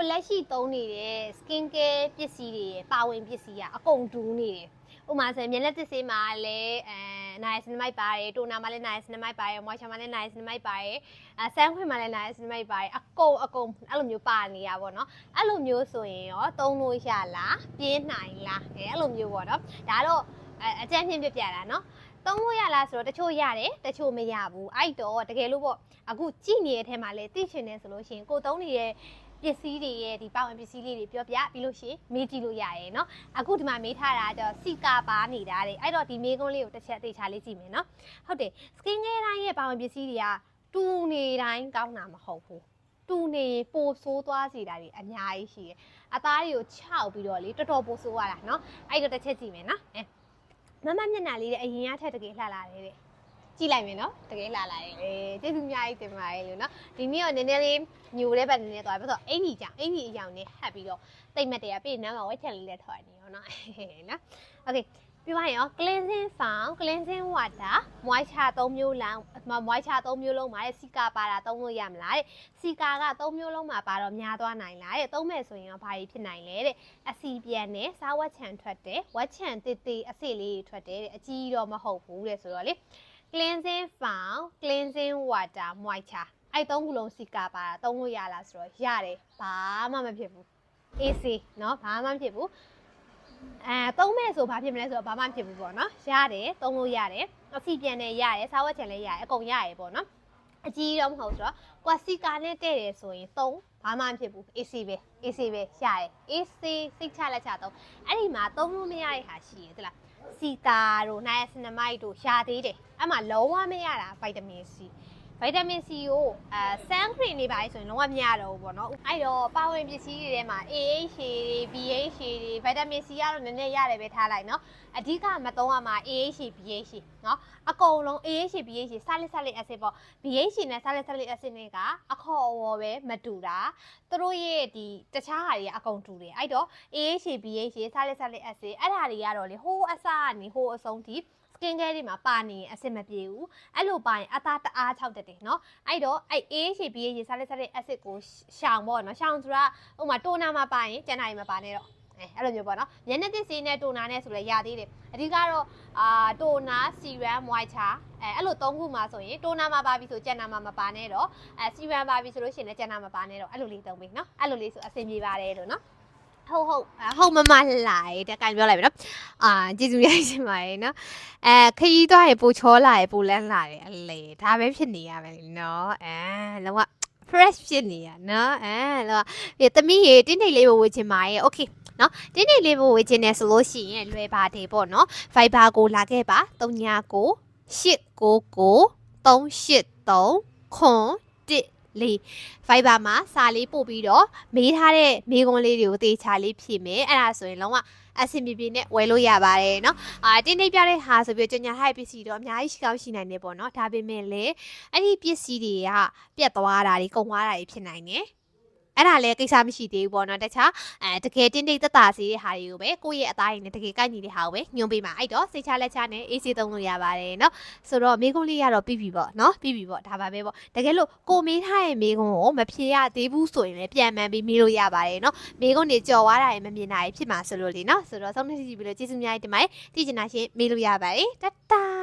လက်ရှိသုံးနေတဲ့ skin care ပစ္စည်းတွေရဲ့ပါဝင်ပစ္စည်းကအကုန်တူးနေတယ်ဥပမာဆိုရင်မျက်နှာသစ်ဆေးမှာလည်းနာရီစနမိုက်ပါတယ်တိုနာမှာလည်းနာရီစနမိုက်ပါတယ်မွာချာမှာလည်းနာရီစနမိုက်ပါတယ်ဆန်းခွင်မှာလည်းနာရီစနမိုက်ပါတယ်အကုန်အဲ့လိုမျိုးပါနေရပါတော့အဲ့လိုမျိုးဆိုရင်ရောသုံးလို့ရလားပြင်းနိုင်လားအဲ့လိုမျိုးပေါ့နော်ဒါတော့အကြမ်းဖျင်းပြပြတာနော်သုံးလို့ရလားဆိုတော့တချို့ရတယ်တချို့မရဘူးအဲ့တော့တကယ်လို့ပေါ့အခုကြည့်နေတဲ့အထက်မှာလည်းသိချင်တယ်ဆိုလို့ရှိရင်ကိုသုံးနေတဲ့ပစ္စည်းတွေရဲ့ဒီပါဝင်ပစ္စည်းလေးတွေပြောပြပြီးလို့ရှိရင်မေးကြည့်လို့ရရဲเนาะအခုဒီမှာမေးထားတာကျတော့စီကာပါနေတာတဲ့အဲ့တော့ဒီမေးခွန်းလေးကိုတစ်ချက်သေချာလေးကြည့်မယ်เนาะဟုတ်တယ် skin care တိုင်းရဲ့ပါဝင်ပစ္စည်းတွေကတူနေတိုင်းကောင်းတာမဟုတ်ဘူးတူနေပိုဆိုးသွားစေတာတွေအများကြီးရှိတယ်အသားတွေကိုခြောက်ပြီးတော့လေတော်တော်ပိုဆိုးရတာเนาะအဲ့တော့တစ်ချက်ကြည့်မယ်เนาะမမမျက်နှာလေးတဲ့အရင်ကထက်တကယ်လှလာတယ်တဲ့ကြည့်လိုက်မယ်နော်တကယ်လာလာတယ်ကျေးဇူးအများကြီးတင်ပါတယ်လို့နော်ဒီနေ့တော့နည်းနည်းလေးညိုတဲ့ဘက်နည်းနည်းသွားပြီဆိုတော့အင်ကြီးကြောင်အင်ကြီးအယောင်နဲ့ဟပ်ပြီးတော့တိတ်မတ်တယ်ပြီးနောက်မှာဝက်ချက်လေးလည်းထွက်နေရောနော်နော်โอเคပြီးသွားရင်ရော cleansing foam cleansing water moisture 3မျိုးလုံး moisture 3မျိုးလုံးမှာစီကာပါတာသုံးလို့ရမလားတဲ့စီကာက3မျိုးလုံးမှာပါတော့များသွားနိုင်လားတဲ့သုံးမဲ့ဆိုရင်ရောဘာကြီးဖြစ်နိုင်လဲတဲ့အစီပြန်နဲ့စားဝက်ချံထွက်တယ်ဝက်ချံတစ်တစ်အစစ်လေးထွက်တယ်တဲ့အကြီးတော့မဟုတ်ဘူးတဲ့ဆိုတော့လေcleansing foam cleansing water moisture အဲ့သုံးခုလုံးစီကာပါတာသုံးလို့ရလားဆိုတော့ရတယ်ဘာမှမဖြစ်ဘူး AC เนาะဘာမှမဖြစ်ဘူးသုံးမဲ့ဆိုဘာဖြစ်မလဲဆိုတော့ဘာမှမဖြစ်ဘူးပေါ့နော်ရတယ်သုံးလို့ရတယ်အစီပြန်နဲ့ရတယ်စားဝတ်ချင်လည်းရတယ်အကုန်ရတယ်ပေါ့နော်အကြီးတော့မဟုတ်ဆိုတော့ကွာစီကာနဲ့တဲ့တယ်ဆိုရင်သုံးဘာမှမဖြစ်ဘူး AC ပဲ AC ပဲရတယ် AC စိတ်ချလက်ချသုံးအဲ့ဒီမှာသုံးလို့မရတဲ့ဟာရှိရသလားစီတာတို့နိုင်စနမိုက်တို့ရှားသေးတယ်အဲ့မှာလုံးဝမရတာဗိုက်တာမင် C ဗိုက်တာမင် C ကိုဆန်ခရင်နေပါလေဆိုရင်လုံးဝမရတော့ဘူးပေါ့နော်အဲ့တော့ပါဝင်ပစ္စည်းတွေထဲမှာ AHA တွေ BHA တွေဗိုက်တာမင် C ကတော့နည်းနည်းရတယ်ပဲထားလိုက်နော်အဓိကမသုံးရမှာ AHA BHA နော်အကုန်လုံး AHA BHA ဆာလစ် acid ပေါ့ BHA နဲ့ဆာလစ် acid နဲ့ကအခေါ်အဝေါ်ပဲမတူတာသူတို့ရဲ့ဒီတခြားဟာတွေကအကုန်တူတယ်အဲ့တော့ AHA BHA ဆာလစ် acid အဲ့ဒါတွေကတော့လေဟိုးအစကနေဟိုးအဆုံးထိskin care တွေမှာပါနေအဆင်မပြေဘူးအဲ့လိုပါရင်အသားတအား၆တက်တယ်เนาะအဲ့တော့အဲ့ AHA BHA ဆာလစ် acid ကိုရှောင်ပေါ့เนาะရှောင်ဆိုတာဥပမာတိုနာမှာပါရင်ကျန်တာတွေမပါနဲ့တော့အဲ့လိုမျိုးပေါ့เนาะမျက်နှာသစ်ဆေးနဲ့တိုနာနဲ့ဆိုလဲရသေးတယ်အဓိကတော့တိုနာ serum moisture အဲ့လိုသုံးခုမှာဆိုရင်တိုနာမှာပါပြီဆိုကျန်တာမှာမပါနဲ့တော့serum ပါပြီဆိုလို့ရှိရင်လည်းကျန်တာမပါနဲ့တော့အဲ့လိုလေးသုံးပြီเนาะအဲ့လိုလေးဆိုအဆင်ပြေပါတယ်လို့เนาะဟုတ်မမလာတဲ့ကန်ပြောလိုက်ပြီနော်ကျေးဇူးရိုက်ရှင်ပါတယ်နော်ခရီးသွားရေပိုချောလာရေပိုလန်းလာတယ်အလေဒါပဲဖြစ်နေရပဲနော်လောက fresh ဖြစ်နေရနော်လောကသမီးရေတင်းတိတ်လေးပိုဝေချင်ပါရဲ့ okay နော်တင်းတိတ်လေးပိုဝေချင်တယ်ဆိုလို့ရှိရင်လွယ်ပါတယ်ပေါ့နော် Viber ကိုလာခဲ့ပါ3998993833ခွန်လေး Viber မှာစာလေးပို့ပြီးတော့မေးထားတဲ့မေးခွန်းလေးတွေကိုသေချာလေးဖြေမယ်အဲ့ဒါဆိုရင်လုံးဝအဆင်ပြေပြေနဲ့ဝယ်လို့ရပါတယ်เนาะတင်းတိတ်ပြတဲ့ဟာဆိုပြီးကြညာထားတဲ့ပစ္စည်းတော့အများကြီးရှိကောင်းရှိနိုင်တယ်ပေါ့เนาะဒါပေမဲ့လည်းအဲ့ဒီပစ္စည်းတွေကပြတ်သွားတာတွေကုန်သွားတာတွေဖြစ်နိုင်တယ်အဲ့ဒါလည်းကိစ္စမရှိသေးဘူးပေါ့နော်တခြားတကယ်တင်းတိတ်သက်သာစေတဲ့ဟာတွေကိုပဲကိုယ့်ရဲ့အသားရည်နဲ့တကယ်ကိုက်ညီတဲ့ဟာကိုပဲညွှန်ပေးမှာအဲ့တော့စိတ်ချလက်ချနဲ့အေးဆေးသုံးလို့ရပါတယ်เนาะဆိုတော့မိကုန်းလေးကတော့ပြီးပြီပေါ့เนาะပြီးပြီပေါ့ဒါပါပဲပေါ့တကယ်လို့ကိုမေးထားတဲ့မိကုန်းကိုမဖြေရသေးဘူးဆိုရင်လည်းပြန်မှန်ပြီးမေးလို့ရပါတယ်เนาะမိကုန်းတွေကြော်သွားတာရင်မမြင်တာဖြစ်မှာဆိုလို့လေเนาะဆိုတော့ဆုံးဖြတ်ကြည့်ပြီးလို့ကျေးဇူးများတင်ပါတယ်သိချင်တာရှင်မေးလို့ရပါတယ်တတာ